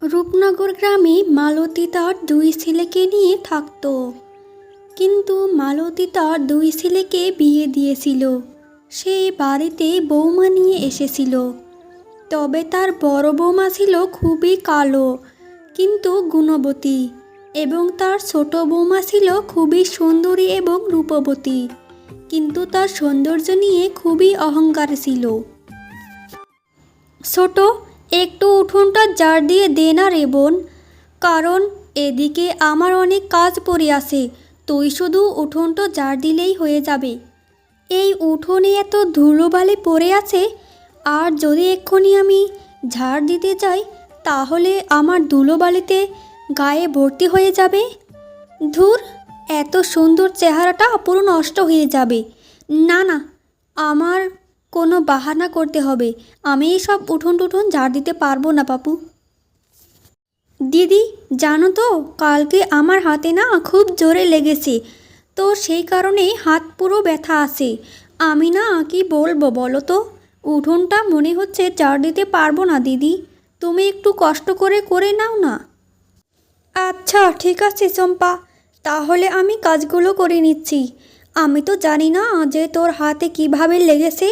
রূপনগর গ্রামে মালতী তার দুই ছেলেকে নিয়ে থাকত। কিন্তু মালতী তার দুই ছেলেকে বিয়ে দিয়েছিল। সে বাড়িতে বৌমা নিয়ে এসেছিল। তবে তার বড় বৌমা ছিল খুবই কালো কিন্তু গুণবতী, এবং তার ছোট বৌমা ছিল খুবই সুন্দরী এবং রূপবতী, কিন্তু তার সৌন্দর্য নিয়ে খুবই অহংকার ছিল। ছোট, একটু উঠোনটা ঝাড় দিয়ে দে না রে বোন, কারণ এদিকে আমার অনেক কাজ পড়ে আছে। তুই শুধু উঠোনটা ঝাড় দিলেই হয়ে যাবে। এই উঠোনে এত ধুলোবালি পড়ে আছে, আর যদি এক্ষুনি আমি ঝাড় দিতে যাই তাহলে আমার ধুলোবালিতে গায়ে ভর্তি হয়ে যাবে। ধুর, এত সুন্দর চেহারাটা পুরো নষ্ট হয়ে যাবে। না না, আমার কোনো বাহানা করতে হবে। আমি সব উঠোন টুঠোন ঝাড় দিতে পারবো না পাপু। দিদি, জানো তো কালকে আমার হাতে না খুব জোরে লেগেছে, তো সেই কারণে হাত পুরো ব্যথা আছে। আমি না কি বলবো বলো তো, উঠোনটা মনে হচ্ছে ঝাড় দিতে পারবো না দিদি। তুমি একটু কষ্ট করে করে নাও না। আচ্ছা ঠিক আছে চম্পা, তাহলে আমি কাজগুলো করে নিচ্ছি। আমি তো জানি না যে তোর হাতে কিভাবে লেগেছে।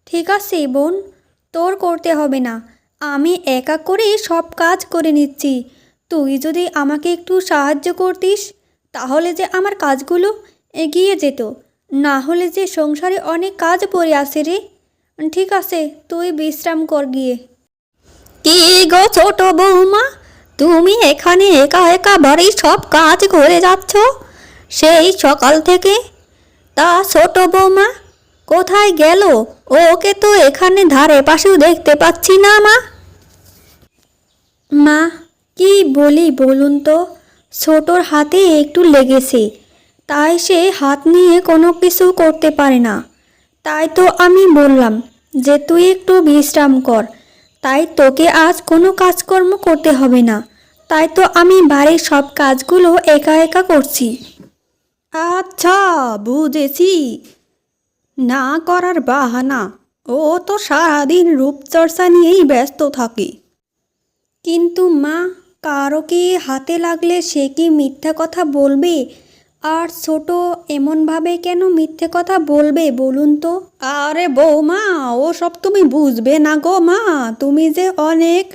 ঠিক আছে বোন, তোর করতে হবে না, আমি একা করে সব কাজ করে নিচ্ছি। তুই যদি আমাকে একটু সাহায্য করতিস তাহলে যে আমার কাজগুলো এগিয়ে যেত, না হলে যে সংসারে অনেক কাজ পড়ে আছে রে। ঠিক আছে, তুই বিশ্রাম কর গিয়ে। কি গো ছোট বৌমা, তুমি এখানে একা একা বাড়ির সব কাজ করে যাচ্ছ সেই সকাল থেকে? তা ছোট বৌমা কোথায় গেল? ওকে তো এখানে ধারে পাশেও দেখতে পাচ্ছি না মা। মা, কি বলি বলুন তো, ছোটোর হাতে একটু লেগেছে, তাই সে হাত নিয়ে কোনো কিছু করতে পারে না। তাই তো আমি বললাম যে তুই একটু বিশ্রাম কর, তাই তোকে আজ কোনো কাজকর্ম করতে হবে না। তাই তো আমি বাড়ির সব কাজগুলো একা একা করছি। আচ্ছা, বুঝেছি, না করার বাহানা। ও তো সারাদিন রূপচর্চা নিয়েই ব্যস্ত থাকে। কিন্তু মা, কারো কি হাতে লাগলে সে কি মিথ্যা কথা বলবে? আর ছোট এমনভাবে কেন মিথ্যে কথা বলবে বলুন তো? আরে বৌমা, ও সব তুমি বুঝবে না গো মা, তুমি যে অনেক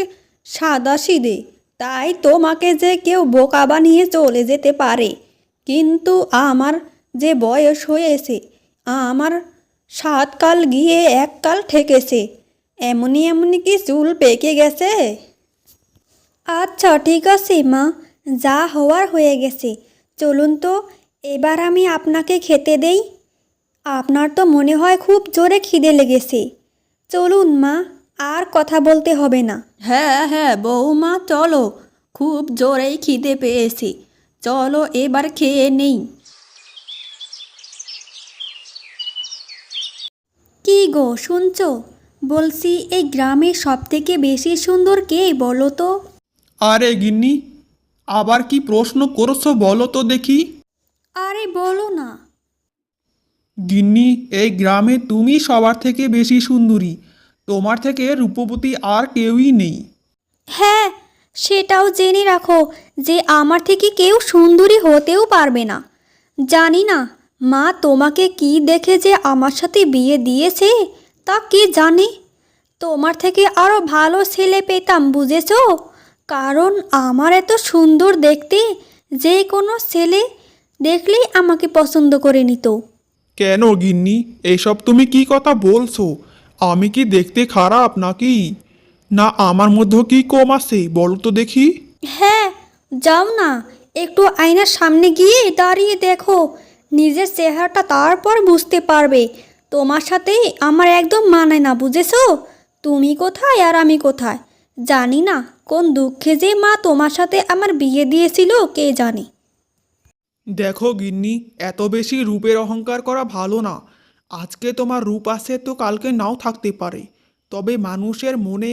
সাদাসিধে, তাই তোমাকে যে কেউ বোকা বানিয়ে চলে যেতে পারে। কিন্তু আমার যে বয়স হয়েছে, আমার 7 কাল গিয়ে 1 কাল ঠেকেছে, এমনি এমনি কি চুল পেকে গেছে? আচ্ছা ঠিক আছে মা, যা হওয়ার হয়ে গেছে। চলুন তো, এবার আমি আপনাকে খেতে দেই। আপনার তো মনে হয় খুব জোরে খিদে লেগেছে। চলুন মা, আর কথা বলতে হবে না। হ্যাঁ হ্যাঁ বৌমা, চলো, খুব জোরেই খিদে পেয়েছি, চলো এবার খেয়ে নেই। কি গো শুনছো? বলছি এই গ্রামের সবথেকে বেশি সুন্দর কে বলো তো? আরে গিন্নি, আবার কি প্রশ্ন করছো বলো তো দেখি। আরে বলো না। গিন্নি, এই গ্রামে তুমি সবার থেকে বেশি সুন্দরী, তোমার থেকে রূপবতী আর কেউই নেই। হ্যাঁ, সেটাও জেনে রাখো যে আমার থেকে কেউ সুন্দরী হতেও পারবে না। জানি না মা তোমাকে কি দেখে যে আমার সাথে বিয়ে দিয়েছে, তা কে জানে। তোমার থেকে আরও ভালো ছেলে পেতাম, বুঝেছো? কারণ আমার এত সুন্দর দেখতে যে কোনো ছেলে দেখলেই আমাকে পছন্দ করে নিত। কেন গিন্নি, এসব তুমি কি কথা বলছো? আমি কি দেখতে খারাপ নাকি? না আমার মধ্যে কি কম আছে বলো তো দেখি। হ্যাঁ, যাও না, একটু আয়নার সামনে গিয়ে দাঁড়িয়ে দেখো নিজের চেহারাটা, তারপর বুঝতে পারবে তোমার সাথে আমার একদম মানায় না, বুঝেছো? তুমি কোথায় আর আমি কোথায়, জানি না কোন দুঃখে যে মা তোমার সাথে আমার বিয়ে দিয়েছিল কে জানে। দেখো গিন্নি, এত বেশি রূপের অহংকার করা ভালো না। আজকে তোমার রূপ আছে তো কালকে নাও থাকতে পারে, তবে মানুষের মনে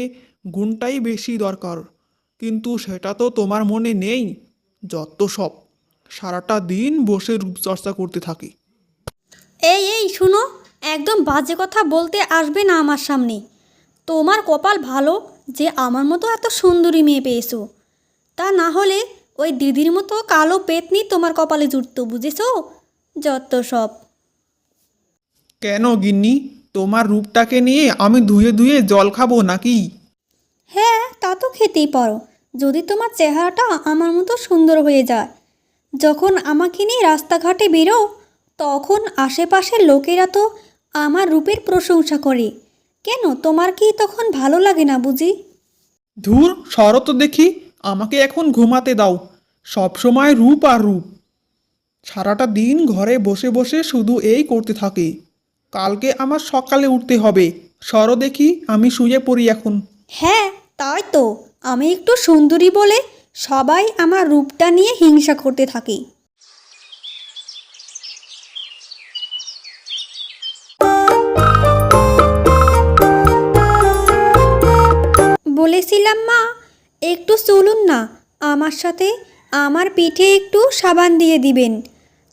গুণটাই বেশি দরকার। কিন্তু সেটা তো তোমার মনে নেই। যত সব, সারাটা দিন বসে রূপচর্চা করতে থাকি। এই এই শুনো, একদম বাজে কথা বলতে আসবে না আমার সামনে। তোমার কপাল ভালো যে আমার মতো এত সুন্দরী মেয়ে পেয়েছো। তা না হলে ওই দিদির মতো কালো পেতনি তোমার কপালে জুটতো, বুঝেছো? যত সব। কেন গিন্নি, তোমার রূপটাকে নিয়ে আমি ধুয়ে ধুয়ে জল খাবো নাকি? হ্যাঁ, তা তো খেতেই পারো, যদি তোমার চেহারাটা আমার মতো সুন্দর হয়ে যায়। যখন আমাকে নিয়ে রাস্তাঘাটে বেরো তখন আশেপাশের লোকেরা তো আমার রূপের প্রশংসা করে। কেন, তোমার কি তখন ভালো লাগে না বুঝি? ধুর, সরো তো দেখি, আমাকে এখন ঘুমাতে দাও। সব সময় রূপ আর রূপ, সারাটা দিন ঘরে বসে বসে শুধু এই করতে থাকে। কালকে আমার সকালে উঠতে হবে। সরো দেখি, আমি শুয়ে পড়ি এখন। হ্যাঁ, তাই তো, আমি একটু সুন্দরী বলে সবাই আমার রূপটা নিয়ে হিংসা করতে থাকে। বলেছিলাম মা, একটু চলুন না আমার সাথে, আমার পিঠে একটু সাবান দিয়ে দিবেন।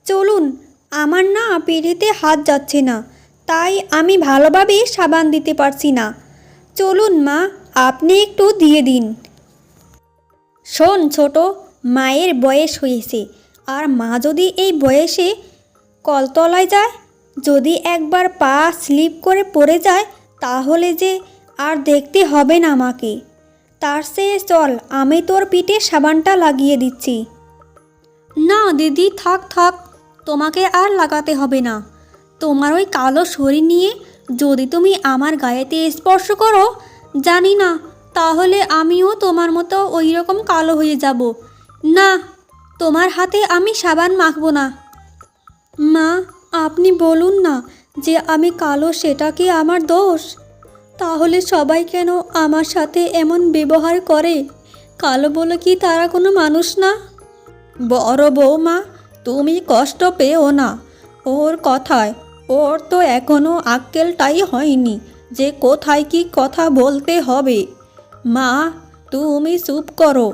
চলুন, আমার না পিঠেতে হাত যাচ্ছে না, তাই আমি ভালোভাবে সাবান দিতে পারছি না। চলুন মা, আপনি একটু দিয়ে দিন। শোন ছোট, মায়ের বয়স হয়েছে, আর মা যদি এই বয়সে কলতলায় যায়, যদি একবার পা স্লিপ করে পড়ে যায়, তাহলে যে আর দেখতে হবে না মাকে। তার চেয়ে চল, আমি তোর পিঠে সাবানটা লাগিয়ে দিচ্ছি। না দিদি, থাক থাক, তোমাকে আর লাগাতে হবে না। তোমার ওই কালো শরীর নিয়ে যদি তুমি আমার গায়েতে স্পর্শ করো, জানি না, তাহলে আমিও তোমার মতো ওই রকম কালো হয়ে যাব। না, তোমার হাতে আমি সাবান মাখবো না। মা, আপনি বলুন না যে আমি কালো, সেটা কি আমার দোষ? তাহলে সবাই কেন আমার সাথে এমন ব্যবহার করে? কালো বলে কি তারা কোনো মানুষ না? বড় বৌমা, তুমি কষ্ট পেও না ওর কথায়। ওর তো এখনো আক্কেলটাই হয়নি যে কোথায় কি কথা বলতে হবে। মা, তুমি চুপ করো,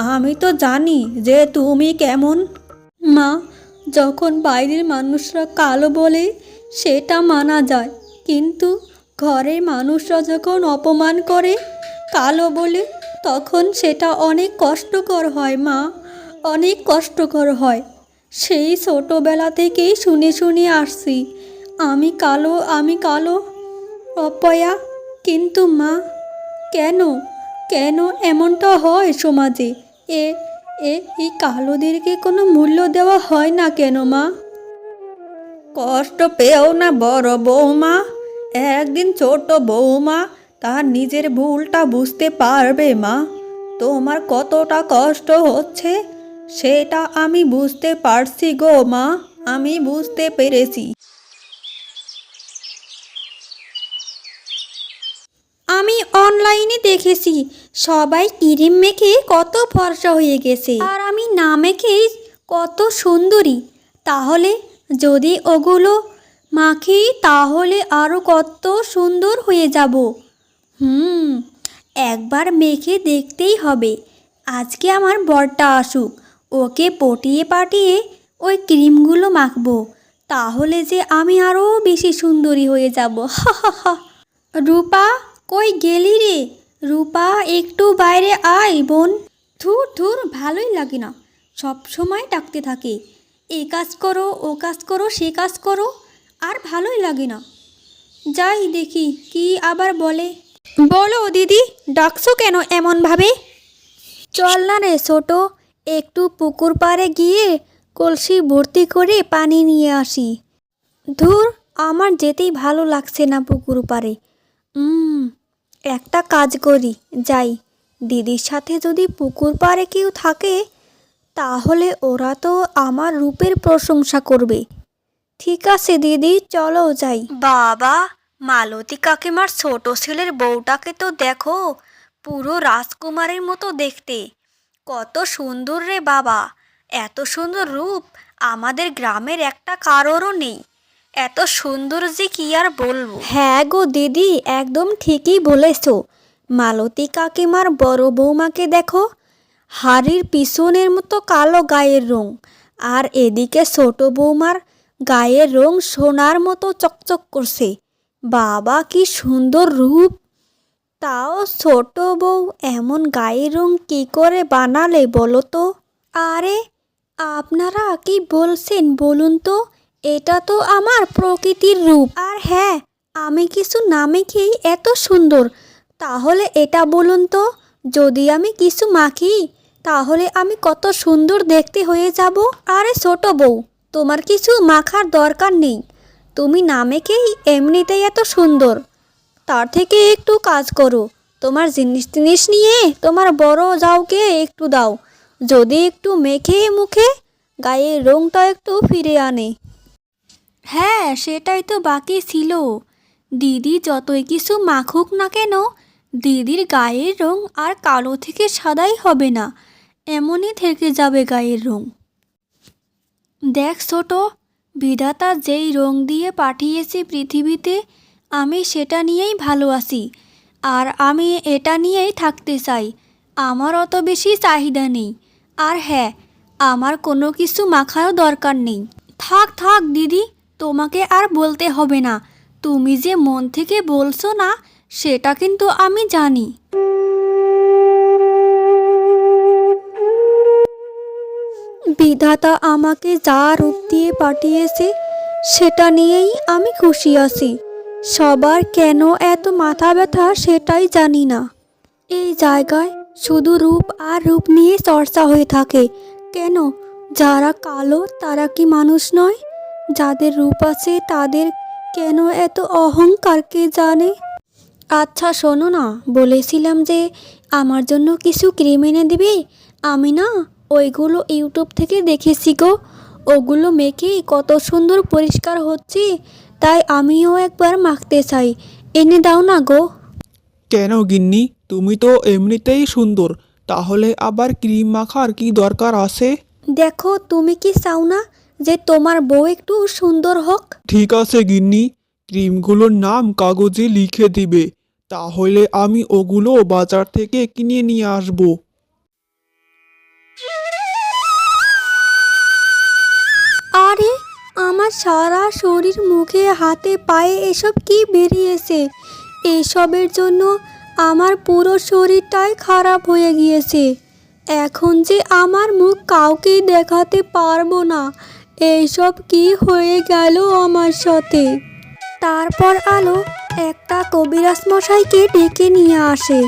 আমি তো জানি যে তুমি কেমন। মা, যখন বাইরের মানুষরা কালো বলে সেটা মানা যায়, কিন্তু ঘরের মানুষরা যখন অপমান করে কালো বলে, তখন সেটা অনেক কষ্টকর হয় মা, অনেক কষ্টকর হয়। সেই ছোটোবেলা থেকেই শুনে শুনে আসছি আমি কালো, আমি কালো। অপয়া, কিন্তু মা, কেন কেন এমনটা হয় সমাজে? এ এ এই কালোদেরকে কোনো মূল্য দেওয়া হয় না কেন মা? কষ্ট পেও না বড় বৌমা, একদিন ছোট বৌমা তার নিজের ভুলটা বুঝতে পারবে মা। তোমার কতটা কষ্ট হচ্ছে সেটা আমি বুঝতে পারছি গো মা, আমি বুঝতে পেরেছি। আমি অনলাইনে দেখেছি সবাই ক্রিম মেখে কত ফর্সা হয়ে গেছে, আর আমি না মেখেই কত সুন্দরী। তাহলে যদি ওগুলো মাখি তাহলে আরও কত সুন্দর হয়ে যাব। একবার মেখে দেখতেই হবে। আজকে আমার বরটা আসুক, ওকে পটিয়ে পাটিয়ে ওই ক্রিমগুলো মাখবো, তাহলে যে আমি আরও বেশি সুন্দরী হয়ে যাব। হা হা হা। রূপা, কই গেলি রে? রূপা, একটু বাইরে আয় বোন। ধুর ধুর, ভালোই লাগে না, সব সময় ডাকতে থাকে, এ কাজ করো, ও কাজ করো, সে কাজ করো, আর ভালোই লাগে না। যাই দেখি কি আবার বলে। বলো দিদি, ডাকছো কেন এমনভাবে? চল না রে ছোট, একটু পুকুর পাড়ে গিয়ে কলসি ভর্তি করে পানি নিয়ে আসি। ধুর, আমার যেতেই ভালো লাগছে না পুকুর পাড়ে। একটা কাজ করি, যাই, দিদির সাথে যদি পুকুর পাড়ে কেউ থাকে তাহলে ওরা তো আমার রূপের প্রশংসা করবে। ঠিক আছে দিদি, চলো যাই। বাবা, মালতী কাকিমার ছোট ছেলের বউটাকে তো দেখো, পুরো রাজকুমারের মতো দেখতে। কত সুন্দর রে বাবা, এত সুন্দর রূপ আমাদের গ্রামের একটা কারোরও নেই। এত সুন্দর যে কি আর বলবো। হ্যাঁ গো দিদি, একদম ঠিকই বলেছো। মালতী কাকিমার বড় বৌমাকে দেখো, হাড়ির পিছনের মতো কালো গায়ের রং, আর এদিকে ছোট বৌমার গায়ের রং সোনার মতো চকচক করছে। বাবা, কি সুন্দর রূপ! তাও ছোট বউ এমন গায়ের রং কি করে বানালে বলো তো? আরে আপনারা কি বলছেন বলুন তো? এটা তো আমার প্রকৃতির রূপ। আর হ্যাঁ, আমি কিছু না মেখেই এত সুন্দর। তাহলে এটা বলুন তো, যদি আমি কিছু মাখি তাহলে আমি কত সুন্দর দেখতে হয়ে যাব? আরে ছোট বউ, তোমার কিছু মাখার দরকার নেই। তুমি না মেখেই এমনিতেই এত সুন্দর। তার থেকে একটু কাজ করো, তোমার জিনিস টিনিস নিয়ে তোমার বড় যাওকে একটু দাও, যদি একটু মেখে মুখে গায়ের রংটা একটু ফিরে আনে। হ্যাঁ, সেটাই তো বাকি ছিল। দিদি যতই কিছু মাখুক না কেন, দিদির গায়ের রং আর কালো থেকে সাদাই হবে না, এমনই থেকে যাবে গায়ের রং। দেখ ছোট, বিধাতা যেই রং দিয়ে পাঠিয়েছে পৃথিবীতে, আমি সেটা নিয়েই ভালো আছি। আর আমি এটা নিয়েই থাকতে চাই। আমার অত বেশি চাহিদা নেই। আর হ্যাঁ, আমার কোনো কিছু মাখারও দরকার নেই। থাক থাক দিদি, তোমাকে আর বলতে হবে না। তুমি যে মন থেকে বলছো না, সেটা কিন্তু আমি জানি। বিধাতা আমাকে যা রূপ দিয়ে পাঠিয়েছে সেটা নিয়েই আমি খুশি আছি। সবার কেন এত মাথা ব্যথা সেটাই জানি না। এই জায়গায় শুধু রূপ আর রূপ নিয়ে চর্চা হয়ে থাকে কেন? যারা কালো তারা কি মানুষ নয়? যাদের রূপ আছে তাদের কেন এত অহংকার কে জানে? আচ্ছা শোনো না, বলেছিলাম যে আমার জন্য কিছু ক্রিম এনে দিবে। আমি না ওইগুলো ইউটিউব থেকে দেখেছি গো। ওগুলো মেখে কত সুন্দর পরিষ্কার হচ্ছে, তাই আমিও একবার মাখতে চাই। এনে দাও না গো। কেন গিন্নি, তুমি তো এমনিতেই সুন্দর, তাহলে আবার ক্রিম মাখার কি দরকার আছে? দেখো, তুমি কি চাও না যে তোমার বউ একটু সুন্দর হোক? ঠিক আছে গিন্নি, ক্রিমগুলোর নাম কাগজে লিখে দিবে, তাহলে আমি ওগুলো বাজার থেকে কিনে নিয়ে আসবো। আরে আমার সারা শরীর, মুখে হাতে পায়ে এসব কি বেরিয়েছে? এসবের জন্য আমার পুরো শরীরটাই খারাপ হয়ে গিয়েছে। এখন যে আমার মুখ কাউকে দেখাতে পারবো না। এইসব কি হয়ে গেল আমার সাথে? তারপর আলো একটা কবিরাজ মশাইকে ডেকে নিয়ে আসে।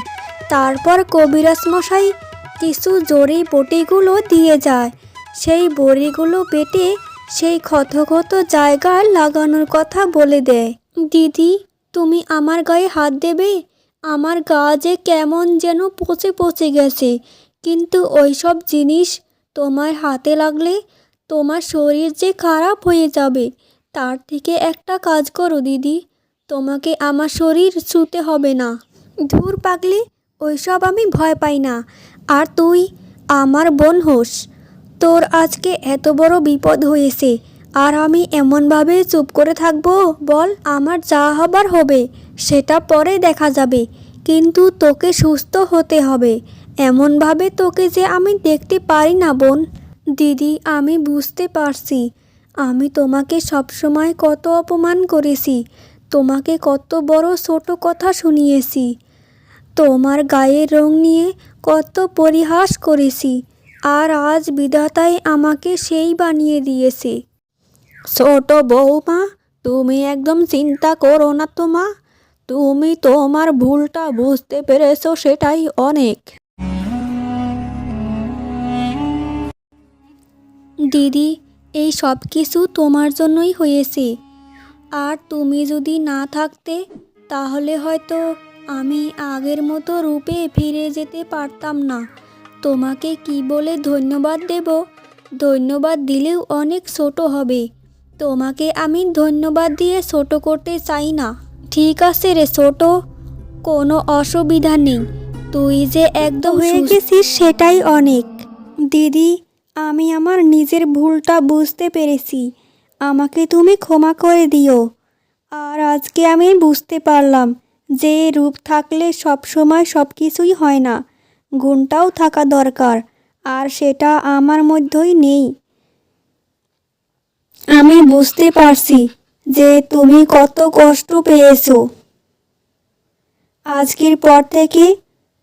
তারপর কবিরাজ মশাই কিছু জড়ি বটিগুলো দিয়ে যায়। সেই বড়িগুলো বেটে সেই ক্ষত ক্ষত জায়গায় লাগানোর কথা বলে দেয়। দিদি, তুমি আমার গায়ে হাত দেবে? আমার গা যে কেমন যেন পচে পচে গেছে। কিন্তু ওইসব জিনিস তোমার হাতে লাগলে তোমার শরীর যে খারাপ হয়ে যাবে। তার থেকে একটা কাজ করো দিদি, তোমাকে আমার শরীর ছুঁতে হবে না। ধুর পাগলি, ওইসব আমি ভয় পাই না। আর তুই আমার বোন হোস, তোর আজকে এত বড় বিপদ হয়েছে আর আমি এমনভাবে চুপ করে থাকবো? বল, আমার যা হবার হবে, সেটা পরে দেখা যাবে। কিন্তু তোকে সুস্থ হতে হবে। এমনভাবে তোকে যে আমি দেখতে পারি না বোন। দিদি, আমি বুঝতে পারছি আমি তোমাকে সবসময় কত অপমান করেছি, তোমাকে কত বড় ছোট কথা শুনিয়েছি, তোমার গায়ের রং নিয়ে কত পরিহাস করেছি। আর আজ বিধাতাই আমাকে সেই বানিয়ে দিয়েছে। ছোট বৌমা, তুমি একদম চিন্তা করো না তো মা। তুমি তোমার ভুলটা বুঝতে পেরেছো, সেটাই অনেক। দিদি, এই সব কিছু তোমার জন্যই হয়েছে। আর তুমি যদি না থাকতে তাহলে হয়তো আমি আগের মতো রূপে ফিরে যেতে পারতাম না। তোমাকে কি বলে ধন্যবাদ দেব? ধন্যবাদ দিলেও অনেক ছোট হবে। তোমাকে আমি ধন্যবাদ দিয়ে ছোট করতে চাই না। ঠিক আছে রে ছোট, কোনো অসুবিধা নেই। তুই যে একদম হয়ে গেছিস সেটাই অনেক। দিদি, আমি আমার নিজের ভুলটা বুঝতে পেরেছি। আমাকে তুমি ক্ষমা করে দিও। আর আজকে আমি বুঝতে পারলাম যে রূপ থাকলে সব সময় সব কিছুই হয় না, গুণটাও থাকা দরকার। আর সেটা আমার মধ্যেই নেই। আমি বুঝতে পারছি যে তুমি কত কষ্ট পেয়েছো। আজকের পর থেকে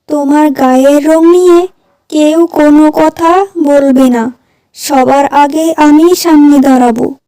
তোমার গায়ের রং নিয়ে কেউ কোনো কথা বলবে না। সবার আগে আমি সামনে দাঁড়াবো।